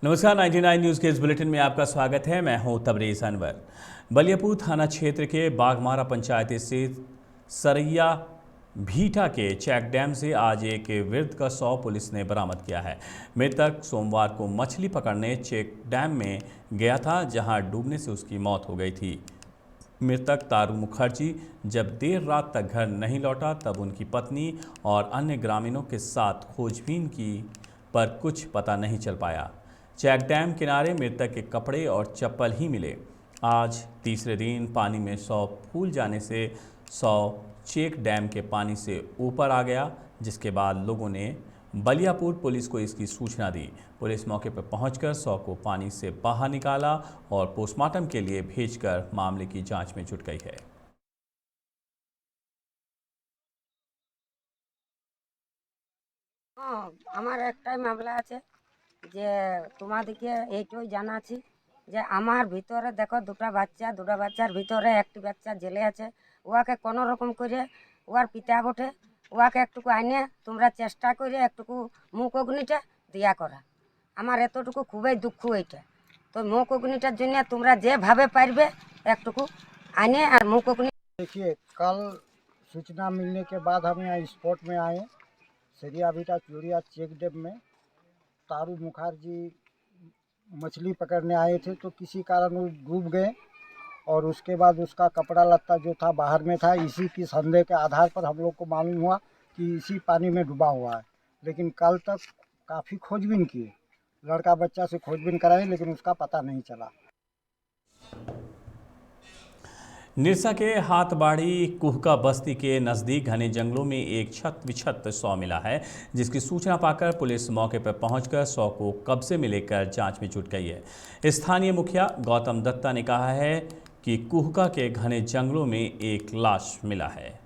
नमस्कार, 99 न्यूज़ के इस बुलेटिन में आपका स्वागत है। मैं हूं तबरेज़ अनवर। बलियापुर थाना क्षेत्र के बागमारा पंचायत स्थित सरैया भीटा के चेक डैम से आज एक वृद्ध का शव पुलिस ने बरामद किया है। मृतक सोमवार को मछली पकड़ने चेक डैम में गया था, जहां डूबने से उसकी मौत हो गई थी। मृतक तारू मुखर्जी जब देर रात तक घर नहीं लौटा, तब उनकी पत्नी और अन्य ग्रामीणों के साथ खोजबीन की, पर कुछ पता नहीं चल पाया। चेक डैम किनारे मृतक के कपड़े और चप्पल ही मिले। आज तीसरे दिन पानी में शव फूल जाने से शव चेक डैम के पानी से ऊपर आ गया, जिसके बाद लोगों ने बलियापुर पुलिस को इसकी सूचना दी। पुलिस मौके पर पहुंचकर शव को पानी से बाहर निकाला और पोस्टमार्टम के लिए भेजकर मामले की जांच में जुट गई है। আমার একটাই মামলা আছে যে তোমাদেরকে এইটাই জানাচ্ছি যে আমার ভিতরে দেখো দুটা বাচ্চার ভিতরে একটি বাচ্চা জেলে আছে। ওয়াকে কোনো রকম করে ওয়ার পিতা বটে, ওয়াকে একটুকু আইনে তোমরা চেষ্টা করে একটুকু মুখ অগ্নিটা দিয়া করা। আমার এতটুকু খুবই দুঃখ এইটা। তো মুখ অগ্নিটার জন্য তোমরা যেভাবে পারবে একটুকু আইনে আর মুখ অগ্নি। देखिए, कल सूचना मिलने के बाद हम यहाँ स्पॉट में आए। सरिया भीटा चूड़िया चेक डैम में तारू मुखर्जी मछली पकड़ने आए थे, तो किसी कारण वो डूब गए और उसके बाद उसका कपड़ा लत्ता जो था बाहर में था। इसी की संदेह के आधार पर हम लोग को मालूम हुआ कि इसी पानी में डूबा हुआ है। लेकिन कल तक काफ़ी खोजबीन किए, लड़का बच्चा से खोजबीन कराए, लेकिन उसका पता नहीं चला। निरसा के हाथबाड़ी कुहका बस्ती के नज़दीक घने जंगलों में एक छत विछत शव मिला है, जिसकी सूचना पाकर पुलिस मौके पर पहुंचकर शव को कब्जे में लेकर जांच में जुट गई है। स्थानीय मुखिया गौतम दत्ता ने कहा है कि कुहका के घने जंगलों में एक लाश मिला है।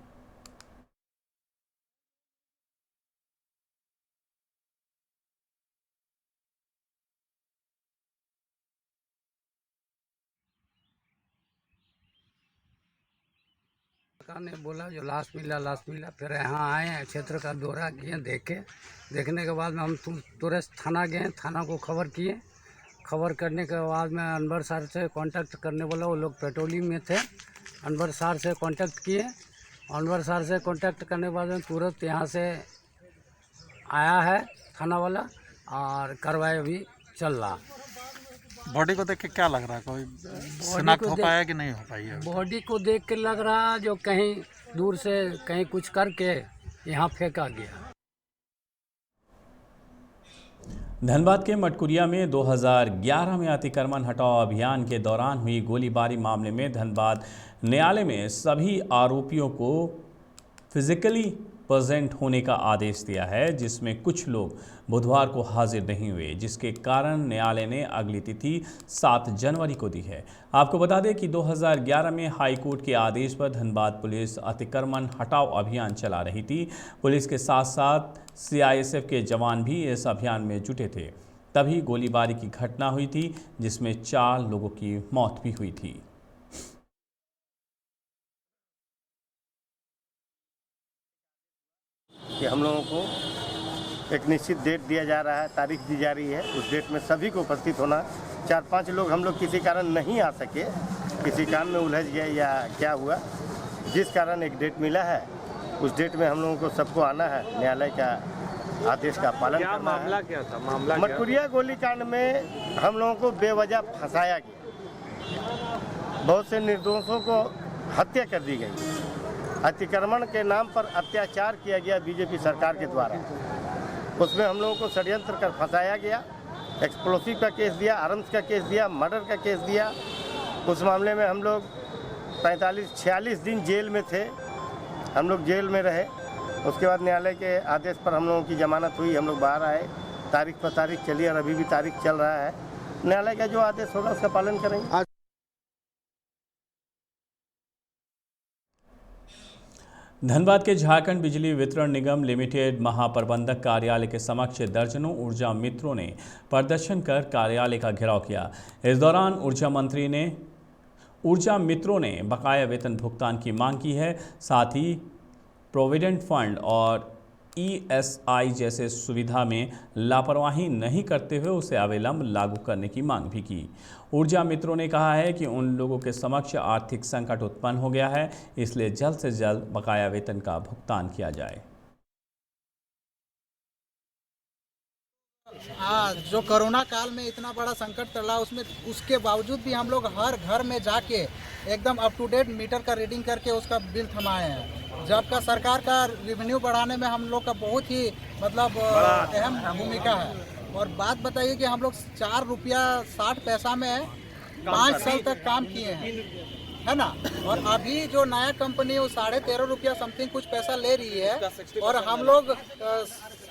सरकार ने बोला जो लाश मिला। फिर यहाँ आए हैं, क्षेत्र का दौरा किए, देखने के बाद में हम तुरंत थाना गए, थाना को खबर किए। खबर करने के बाद में अनवर सर से कांटेक्ट करने बोला, वो लोग पेट्रोलिंग में थे। अनवर सर से कांटेक्ट किए। अनवर सर से कांटेक्ट करने के बाद में तुरंत यहाँ से आया है थाना वाला और कार्रवाई अभी चल रहा। बॉडी को देख के क्या लग रहा है, कोई शिनाख्त हो पाया कि नहीं हो पाई है? बॉडी को देख के लग रहा जो कहीं दूर से कहीं कुछ करके यहाँ फेंका गया। धनबाद के मटकुरिया में 2011 में अतिक्रमण हटाओ अभियान के दौरान हुई गोलीबारी मामले में धनबाद न्यायालय में सभी आरोपियों को फिजिकली प्रेजेंट होने का आदेश दिया है, जिसमें कुछ लोग बुधवार को हाजिर नहीं हुए, जिसके कारण न्यायालय ने अगली तिथि 7 जनवरी को दी है। आपको बता दें कि 2011 में हाई कोर्ट के आदेश पर धनबाद पुलिस अतिक्रमण हटाओ अभियान चला रही थी। पुलिस के साथ साथ CISF के जवान भी इस अभियान में जुटे थे। तभी गोलीबारी की घटना हुई थी, जिसमें 4 लोगों की मौत भी हुई थी। कि हम लोगों को एक निश्चित डेट दिया जा रहा है, तारीख दी जा रही है। उस डेट में सभी को उपस्थित होना। 4-5 लोग हम लोग किसी कारण नहीं आ सके, किसी काम में उलझ गए या क्या हुआ, जिस कारण एक डेट मिला है, उस डेट में हम लोगों को सबको आना है। न्यायालय का आदेश का पालन करना है। मामला क्या था? मामला मटकुरिया गोलीकांड में हम लोगों को बेवजह फंसाया गया। बहुत से निर्दोषों को हत्या कर दी गई। अतिक्रमण के नाम पर अत्याचार किया गया बीजेपी सरकार के द्वारा। उसमें हम लोगों को षड्यंत्र कर फंसाया गया। एक्सप्लोसिव का केस दिया, आर्म्स का केस दिया, मर्डर का केस दिया। उस मामले में हम लोग 45-46 दिन जेल में थे। हम लोग जेल में रहे। उसके बाद न्यायालय के आदेश पर हम लोगों की जमानत हुई, हम लोग बाहर आए। तारीख पर तारीख चली और अभी भी तारीख चल रहा है। न्यायालय का जो आदेश होगा उसका पालन करेंगे। धनबाद के झारखंड बिजली वितरण निगम लिमिटेड महाप्रबंधक कार्यालय के समक्ष दर्जनों ऊर्जा मित्रों ने प्रदर्शन कर कार्यालय का घेराव किया। इस दौरान ऊर्जा मित्रों ने बकाया वेतन भुगतान की मांग की है। साथ ही प्रोविडेंट फंड और ESI जैसे सुविधा में लापरवाही नहीं करते हुए उसे अविलंब लागू करने की मांग भी की। ऊर्जा मित्रों ने कहा है कि उन लोगों के समक्ष आर्थिक संकट उत्पन्न हो गया है, इसलिए जल्द से जल्द बकाया वेतन का भुगतान किया जाए। जो कोरोना काल में इतना बड़ा संकट चला उसमें उसके बावजूद भी हम लोग हर घर में जाके एकदम अप टू डेट मीटर का रीडिंग करके उसका बिल थमाए हैं। जब का सरकार का रेवेन्यू बढ़ाने में हम लोग का बहुत ही मतलब अहम भूमिका है। और बात बताइए कि हम लोग 4 रुपया 60 पैसा में 5 साल तक काम किए हैं, है ना। और अभी जो नया कंपनी वो 13.5 रुपया समथिंग कुछ पैसा ले रही है और हम लोग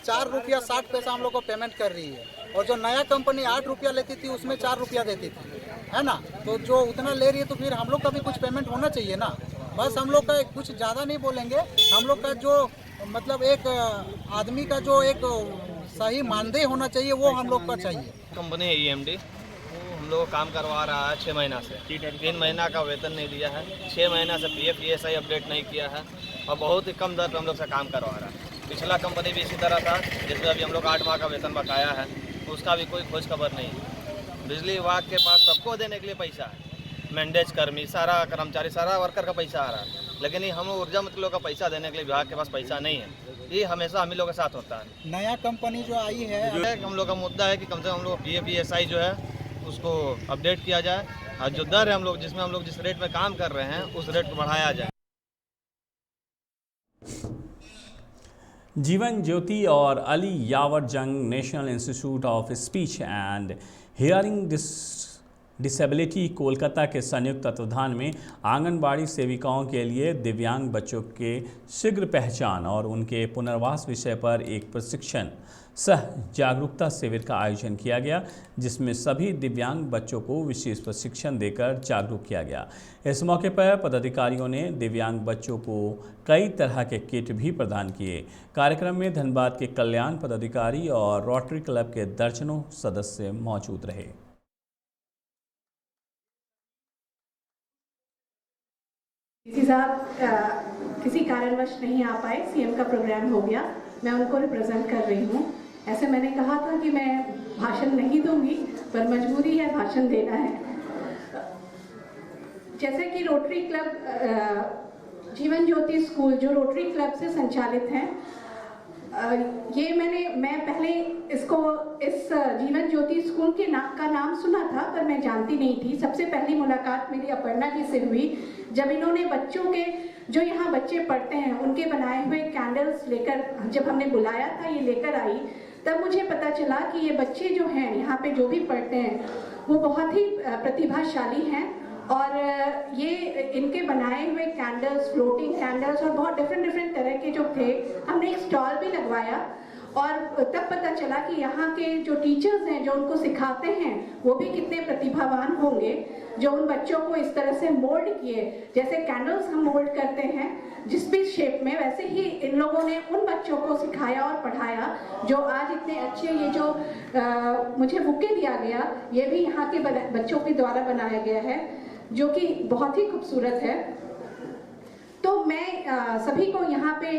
4 रुपया 60 पैसा हम लोग को पेमेंट कर रही है। और जो नया कंपनी 8 रुपया लेती थी उसमें 4 रुपया देती थी, है ना। तो जो उतना ले रही है तो फिर हम लोग का भी कुछ पेमेंट होना चाहिए ना। बस हम लोग का कुछ ज़्यादा नहीं बोलेंगे, हम लोग का जो मतलब एक आदमी का जो एक सही मानदेय होना चाहिए वो हम लोग का चाहिए। कंपनी है EMD, वो हम लोग को काम करवा रहा है 6 महीना से। 3 महीना का वेतन नहीं दिया है, 6 महीना से PF ESI अपडेट नहीं किया है और बहुत ही कम दर पर हम लोग से काम करवा रहा है। पिछला कंपनी भी इसी तरह था जिसमें अभी हम लोग 8 माह का वेतन बकाया है, उसका भी कोई खोज खबर नहीं है। बिजली विभाग के पास सबको देने के लिए पैसा है, मैंडेज कर्मी, सारा कर्मचारी, सारा वर्कर का पैसा आ रहा है, लेकिन ये हम ऊर्जा मित्रों का पैसा देने के लिए विभाग के पास पैसा नहीं है। ये हमेशा हम ही लोग के साथ होता है। नया कंपनी जो आई है हम लोग का मुद्दा है कि कम से कम हम लोग PF ESI जो है उसको अपडेट किया जाए और जो दर है हम लोग जिसमें हम लोग जिस रेट में काम कर रहे हैं उस रेट को बढ़ाया जाए। जीवन ज्योति और अली यावर जंग national institute of speech and hearing disability Kolkata के संयुक्त तत्वाधान में आंगनबाड़ी सेविकाओं के लिए दिव्यांग बच्चों के शीघ्र पहचान और उनके पुनर्वास विषय पर एक प्रशिक्षण सह जागरूकता शिविर का आयोजन किया गया, जिसमें सभी दिव्यांग बच्चों को विशेष प्रशिक्षण देकर जागरूक किया गया। इस मौके पर पदाधिकारियों ने दिव्यांग बच्चों को कई तरह के किट भी प्रदान किए। कार्यक्रम में धनबाद के कल्याण पदाधिकारी और रोटरी क्लब के दर्जनों सदस्य मौजूद रहे। डीसी साहब किसी कारणवश नहीं आ पाए, सीएम का प्रोग्राम हो गया, मैं उनको रिप्रेजेंट कर रही हूँ। ऐसे मैंने कहा था कि मैं भाषण नहीं दूंगी, पर मजबूरी है, भाषण देना है। जैसे कि rotary club Jeevan Jyoti school जो रोटरी क्लब से संचालित हैं, ये मैं पहले इस जीवन ज्योति स्कूल के का नाम सुना था, पर मैं जानती नहीं थी। सबसे पहली मुलाकात मेरी अपर्णा जी से हुई जब इन्होंने बच्चों के जो यहाँ बच्चे पढ़ते हैं उनके बनाए हुए कैंडल्स लेकर, जब हमने बुलाया था ये लेकर आई, तब मुझे पता चला कि ये बच्चे जो हैं यहाँ पे जो भी पढ़ते हैं वो बहुत ही प्रतिभाशाली हैं और ये इनके बनाए हुए कैंडल्स, फ्लोटिंग कैंडल्स और बहुत डिफरेंट तरह के जो थे, हमने एक स्टॉल भी लगवाया और तब पता चला कि यहाँ के जो टीचर्स हैं जो उनको सिखाते हैं वो भी कितने प्रतिभावान होंगे, जो उन बच्चों को इस तरह से मोल्ड किए। जैसे कैंडल्स हम मोल्ड करते हैं जिस भी शेप में, वैसे ही इन लोगों ने उन बच्चों को सिखाया और पढ़ाया जो आज इतने अच्छे, ये जो मुझे बुके दिया गया ये भी यहाँ के बच्चों के द्वारा बनाया गया है, जो कि बहुत ही खूबसूरत है। तो मैं सभी को यहाँ पे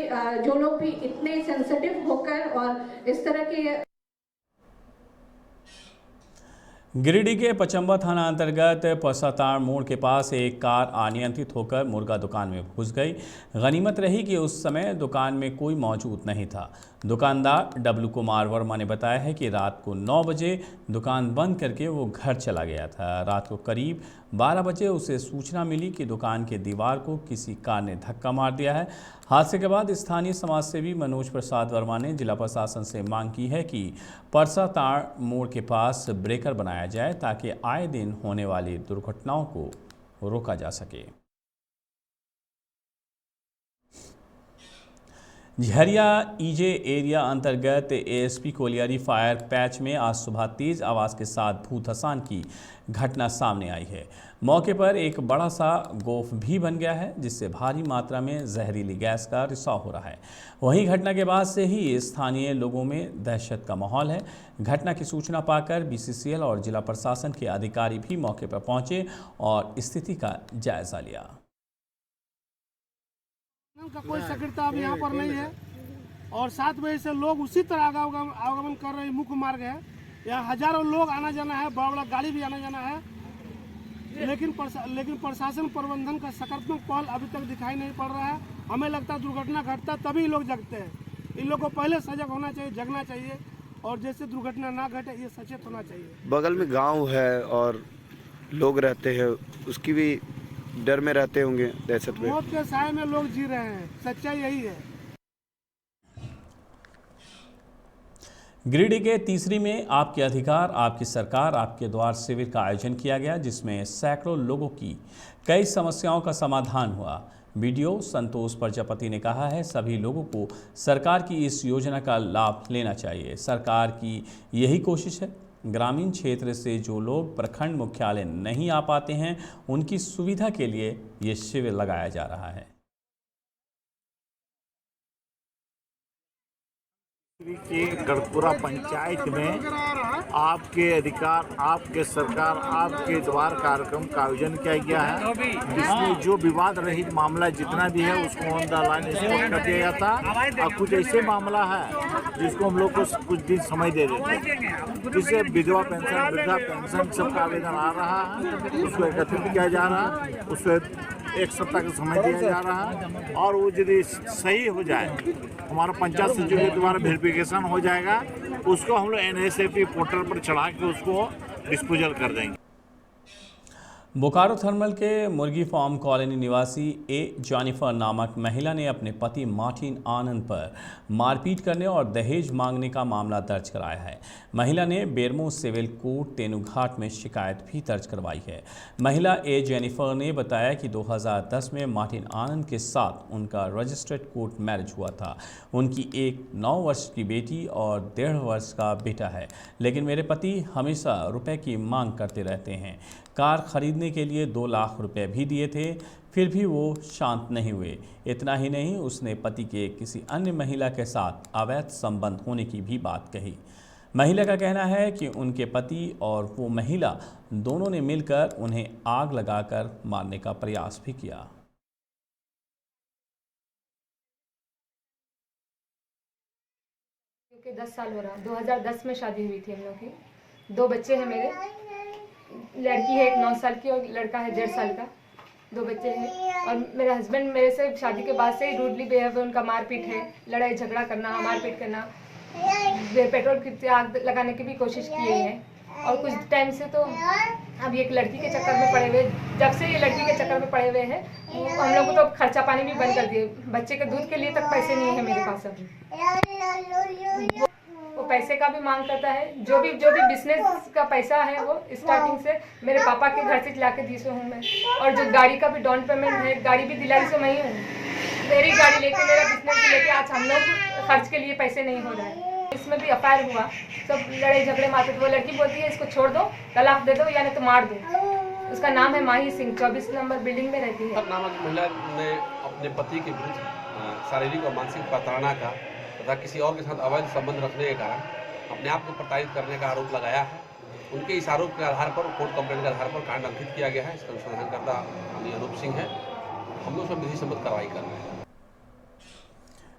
जो लोग भी इतने सेंसिटिव होकर और इस तरह के गिरिडीह के पचम्बा थाना अंतर्गत परसाताड़ मोड़ के पास एक कार अनियंत्रित होकर मुर्गा दुकान में घुस गई। गनीमत रही कि उस समय दुकान में कोई मौजूद नहीं था। दुकानदार डब्लू कुमार वर्मा ने बताया है कि रात को 9 बजे दुकान बंद करके वो घर चला गया था। रात को करीब 12 बजे उसे सूचना मिली कि दुकान के दीवार को किसी कार ने धक्का मार दिया है। हादसे के बाद स्थानीय समाजसेवी मनोज प्रसाद वर्मा ने जिला प्रशासन से मांग की है कि परसाताड़ मोड़ के पास ब्रेकर बनाया जाए ताकि आए दिन होने वाली दुर्घटनाओं को रोका जा सके। झरिया ईजे एरिया अंतर्गत ASP कोलियारी फायर पैच में आज सुबह तेज आवाज़ के साथ भू धसान की घटना सामने आई है। मौके पर एक बड़ा सा गोफ भी बन गया है, जिससे भारी मात्रा में जहरीली गैस का रिसाव हो रहा है। वहीं घटना के बाद से ही स्थानीय लोगों में दहशत का माहौल है। घटना की सूचना पाकर BCCL और जिला प्रशासन के अधिकारी भी मौके पर पहुंचे और स्थिति का जायजा लिया। का कोई सक्रियता अब यहाँ पर नहीं है और 7 बजे से लोग उसी तरह आवागमन कर रहे हैं। मुख्य मार्ग है, यहाँ हजारों लोग आना जाना है, बड़ा बड़ा गाड़ी भी आना जाना है, लेकिन प्रशासन प्रबंधन का सकारात्मक पहल अभी तक दिखाई नहीं पड़ रहा है। हमें लगता है दुर्घटना घटता तभी लोग जगते हैं। इन लोगों को पहले सजग होना चाहिए, जगना चाहिए, और जैसे दुर्घटना ना घटे ये सचेत होना चाहिए। बगल में गांव है और लोग रहते हैं, उसकी भी डर में रहते होंगे, दहशत में। मौत के साए में लोग जी रहे हैं, सच्चाई यही है। गिरिडीह के तीसरी में आपके अधिकार आपकी सरकार आपके द्वार शिविर का आयोजन किया गया, जिसमें सैकड़ों लोगों की कई समस्याओं का समाधान हुआ। बीडीओ संतोष प्रजापति ने कहा है सभी लोगों को सरकार की इस योजना का लाभ लेना चाहिए। सरकार की यही कोशिश है। ग्रामीण क्षेत्र से जो लोग प्रखंड मुख्यालय नहीं आ पाते हैं उनकी सुविधा के लिए ये शिविर लगाया जा रहा है। की गढ़पुरा पंचायत में आपके अधिकार आपके सरकार आपके द्वार कार्यक्रम का आयोजन किया गया है, जिसमें जो विवाद रहित मामला जितना भी है उसको ऑन द लाइन स्पॉट कर दिया जाता। और कुछ ऐसे मामला है जिसको हम लोग को कुछ दिन समय दे देते हैं, जिससे विधवा पेंशन वृद्धा पेंशन सबका आवेदन आ रहा है, उसको एकत्रित किया जा रहा है, उसको 1 सप्ताह का समय दिया जा रहा है। और वो यदि सही हो जाए, हमारा पंचायत सचिव के द्वारा वेरिफिकेशन हो जाएगा, उसको हम लोग NSAP पोर्टल पर चढ़ा के उसको डिस्पोजल कर देंगे। बोकारो थर्मल के मुर्गी फार्म कॉलोनी निवासी जेनिफर नामक महिला ने अपने पति मार्टिन आनंद पर मारपीट करने और दहेज मांगने का मामला दर्ज कराया है। महिला ने बेरमो सिविल कोर्ट तेनुघाट में शिकायत भी दर्ज करवाई है। महिला जेनिफर ने बताया कि 2010 में मार्टिन आनंद के साथ उनका रजिस्टर्ड कोर्ट मैरिज हुआ था। उनकी एक 9 वर्ष की बेटी और 1.5 वर्ष का बेटा है, लेकिन मेरे पति हमेशा रुपए की मांग करते रहते हैं। कार खरीदने के लिए 2 लाख रुपए भी दिए थे, फिर भी वो शांत नहीं हुए। इतना ही नहीं, उसने पति के किसी अन्य महिला के साथ अवैध संबंध होने की भी बात कही। महिला का कहना है कि उनके पति और वो महिला दोनों ने मिलकर उन्हें आग लगाकर मारने का प्रयास भी किया। क्योंकि 10 साल हो रहा, 2010 में शादी हुई थी हम लोग की। 2 बच्चे हैं मेरे, लड़की है 1 9 साल की और लड़का है 1.5 साल का। 2 बच्चे हैं। और मेरे हस्बैंड मेरे से शादी के बाद से ही रूडली बिहेव है, उनका मारपीट है, लड़ाई झगड़ा करना, मारपीट करना, पेट्रोल की आग लगाने की भी कोशिश की है। और कुछ टाइम से तो अब एक लड़की के चक्कर में पड़े हुए, जब से ये लड़की के चक्कर में पड़े हुए हैं, हम लोग को तो खर्चा पानी भी बंद कर दिए। बच्चे के दूध के लिए तक पैसे नहीं है मेरे पास अभी। वो पैसे का भी मांग करता है, जो भी बिजनेस का पैसा है वो स्टार्टिंग से मेरे पापा के घर से ला के दी हूँ मैं। और जो गाड़ी का भी डाउन पेमेंट है, गाड़ी भी दिलाई से मैं ही हूँ। मेरी गाड़ी लेके, मेरा बिजनेस लेके आज हम लोग खर्च के लिए पैसे नहीं हो रहा है। इसमें भी अफायर हुआ, सब लड़ाई झगड़े मारते। वो लड़की बोलती है इसको छोड़ दो, तलाक दे दो या नहीं तो मार दो। उसका नाम है माही सिंह, 24 नंबर बिल्डिंग में रहती है। नामक महिला ने अपने पति के विरुद्ध शारीरिक और मानसिक प्रताड़ना का तथा किसी और के साथ अवैध संबंध रखने के कारण अपने आप को प्रताड़ित करने का आरोप लगाया है। उनके इस आरोप के आधार पर कोर्ट कंप्लेंट के आधार पर कांड अंकित किया गया है। इसका अनुसंधानकर्ता अनूप सिंह है। हम लोग सब विधि सम्मत कार्रवाई कर रहे हैं।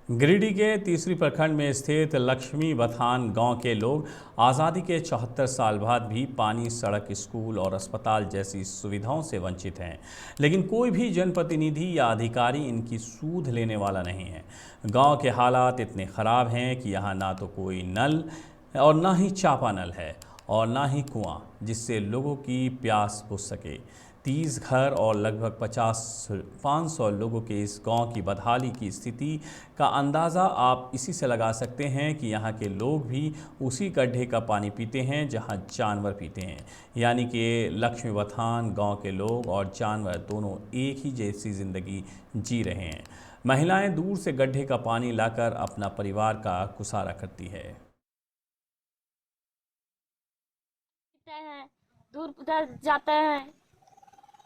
गिरिडीह के तीसरी प्रखंड में स्थित लक्ष्मी बथान गांव के लोग आज़ादी के 74 साल बाद भी पानी, सड़क, स्कूल और अस्पताल जैसी सुविधाओं से वंचित हैं। लेकिन कोई भी जनप्रतिनिधि या अधिकारी इनकी सूध लेने वाला नहीं है। गांव के हालात इतने ख़राब हैं कि यहाँ ना तो कोई नल और ना ही चापानल है और ना ही कुआं जिससे लोगों की प्यास बुझ सके। 30 घर और लगभग 500 लोगों के इस गांव की बदहाली की स्थिति का अंदाज़ा आप इसी से लगा सकते हैं कि यहाँ के लोग भी उसी गड्ढे का पानी पीते हैं जहाँ जानवर पीते हैं। यानी कि लक्ष्मी बथान गांव के लोग और जानवर दोनों एक ही जैसी ज़िंदगी जी रहे हैं। महिलाएं दूर से गड्ढे का पानी लाकर अपना परिवार का गुजारा करती है। दूर जाते हैं,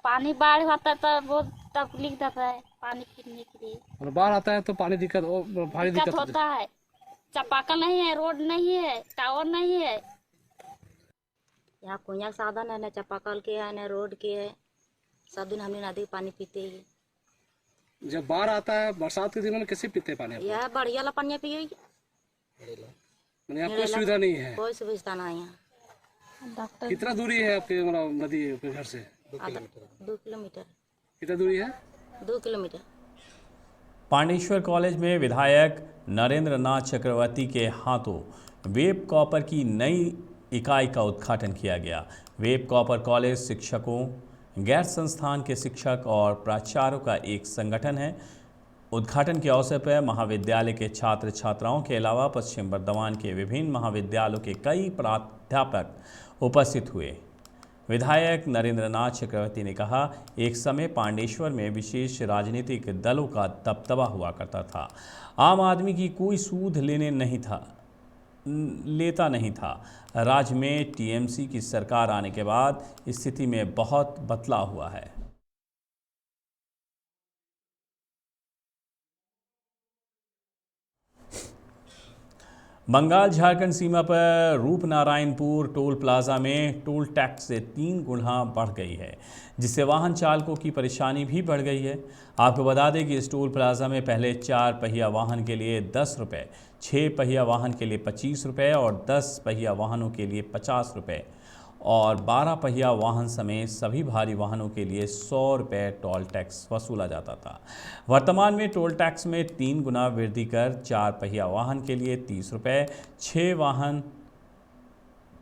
पानी बाढ़ होता है तो बहुत तकलीफ होता है पानी पीने के लिए। और बाढ़ आता है तो पानी भारी दिक्कत होता है। चापाकल नहीं है, रोड नहीं है, टावर नहीं है। यहाँ कोई साधन है, न चापाकल के है, न रोड के है। सब दिन हमने नदी पानी पीते ही। जब बाढ़ आता है बरसात के दिनों में कैसे पीते पानी आप? यह बढ़िया ला पानी पिए मैंने यहाँ कोई सुविधा नहीं है? कोई सुविधा नहीं है। कितना दूरी है आपके मतलब नदी के घर से? 2 किलोमीटर। कितना दूरी है? 2 किलोमीटर। पांडेश्वर कॉलेज में विधायक नरेंद्र नाथ चक्रवर्ती के हाथों वेब कॉपर की नई इकाई का उद्घाटन किया गया। वेब कॉपर कॉलेज शिक्षकों, गैर संस्थान के शिक्षक और प्राचार्यों का एक संगठन है। उद्घाटन के अवसर पर महाविद्यालय के छात्र छात्राओं के अलावा पश्चिम बर्धमान के विभिन्न महाविद्यालयों के कई प्राध्यापक उपस्थित हुए। विधायक नरेंद्र नाथ चक्रवर्ती ने कहा, एक समय पांडेश्वर में विशेष राजनीतिक दलों का दबदबा हुआ करता था। आम आदमी की कोई सूद लेता नहीं था। राज्य में टीएमसी की सरकार आने के बाद स्थिति में बहुत बदलाव हुआ है। बंगाल झारखंड सीमा पर रूपनारायणपुर टोल प्लाजा में टोल टैक्स से 3 गुना बढ़ गई है, जिससे वाहन चालकों की परेशानी भी बढ़ गई है। आपको बता दें कि इस टोल प्लाजा में पहले 4 पहिया वाहन के लिए 10 रुपये, 6 पहिया वाहन के लिए 25 रुपये और 10 पहिया वाहनों के लिए 50 रुपये और 12 पहिया वाहन समेत सभी भारी वाहनों के लिए 100 रुपये टोल टैक्स वसूला जाता था। वर्तमान में टोल टैक्स में 3 गुना वृद्धि कर 4 पहिया वाहन के लिए 30 रुपये,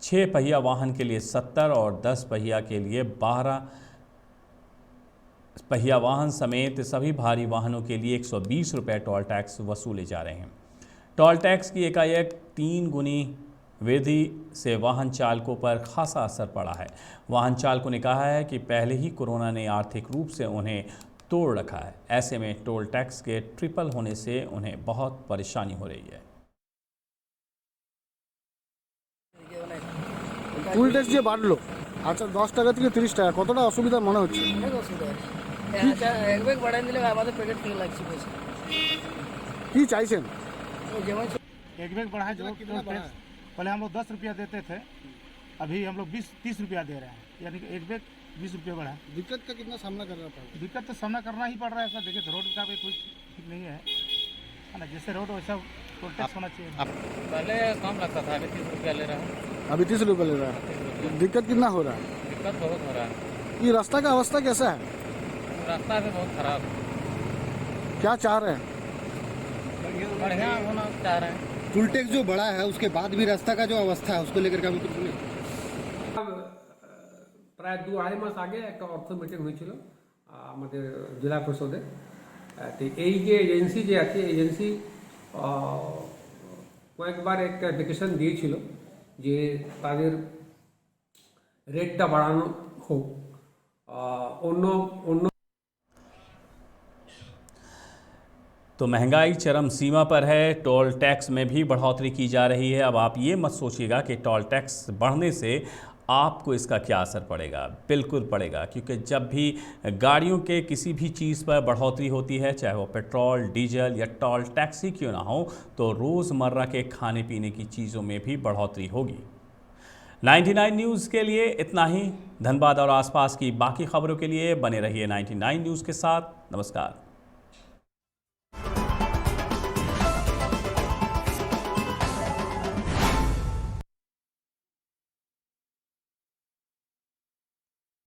6 पहिया वाहन के लिए 70 और 10 पहिया के लिए 12 पहिया वाहन समेत सभी भारी वाहनों के लिए 120 रुपये टोल टैक्स वसूले जा रहे हैं। टोल टैक्स की एकाएक 3 गुनी वृद्धि से वाहन चालकों पर खासा असर पड़ा है। वाहन चालकों ने कहा है कि पहले ही कोरोना ने आर्थिक रूप से उन्हें तोड़ रखा है। ऐसे में टोल टैक्स के ट्रिपल होने से उन्हें बहुत परेशानी हो रही है। टोल टैक्स যে বাড়লো, আচ্ছা 10 টাকা থেকে 30 টাকা, কতটা অসুবিধা মনে হচ্ছে? অনেক অসুবিধা হচ্ছে। আচ্ছা এক ব্যাগ বাড়াই দিলে আমাদের পকেট থেকে লাগছে পয়সা। কি চাইছেন? যেমন एक बैग बढ़ा जो पहले हम लोग 10 रुपया देते थे, अभी हम लोग 20-30 रुपया दे रहे हैं, यानी कि एक बैग 20 रुपये बढ़ा। दिक्कत का कितना सामना करना पड़ा? दिक्कत तो सामना करना ही पड़ रहा है सर। देखिए तो रोड का भी कोई ठीक नहीं है ना, जैसे रोड वैसा टोल टैक्स होना चाहिए। पहले कम लगता था, अभी 30 रुपया ले रहा है। अभी 30 रुपये ले रहा है। दिक्कत कितना हो रहा है? दिक्कत बहुत हो रहा है। ये रास्ता का अवस्था कैसा है? रास्ता भी बहुत खराब है। क्या चाह रहे हैं? बढ़िया होना चाह रहे हैं। टोल टैक्स जो बढ़ा है उसके बाद भी रास्ता का जो अवस्था है उसको लेकर कुछ नहीं। প্রায় 2-2.5 মাস আগে একটা অর্থ মিটিং হয়েছিল আমাদের জেলা পরিষদে। তো এই যে এজেন্সি যে আছে, এজেন্সি কয়েকবার একটা ডেকেশন দিয়েছিল যে তাদের রেটটা বাড়ানো হোক। অন্য तो महंगाई चरम सीमा पर है। टोल टैक्स में भी बढ़ोतरी की जा रही है। अब आप ये मत सोचिएगा कि टोल टैक्स बढ़ने से आपको इसका क्या असर पड़ेगा। बिल्कुल पड़ेगा, क्योंकि जब भी गाड़ियों के किसी भी चीज़ पर बढ़ोतरी होती है, चाहे वो पेट्रोल, डीजल या टोल टैक्स ही क्यों ना हो, तो रोज़मर्रा के खाने पीने की चीज़ों में भी बढ़ोतरी होगी। 99 न्यूज़ के लिए इतना ही। धनबाद और आसपास की बाकी खबरों के लिए बने रहिए 99 न्यूज़ के साथ। नमस्कार।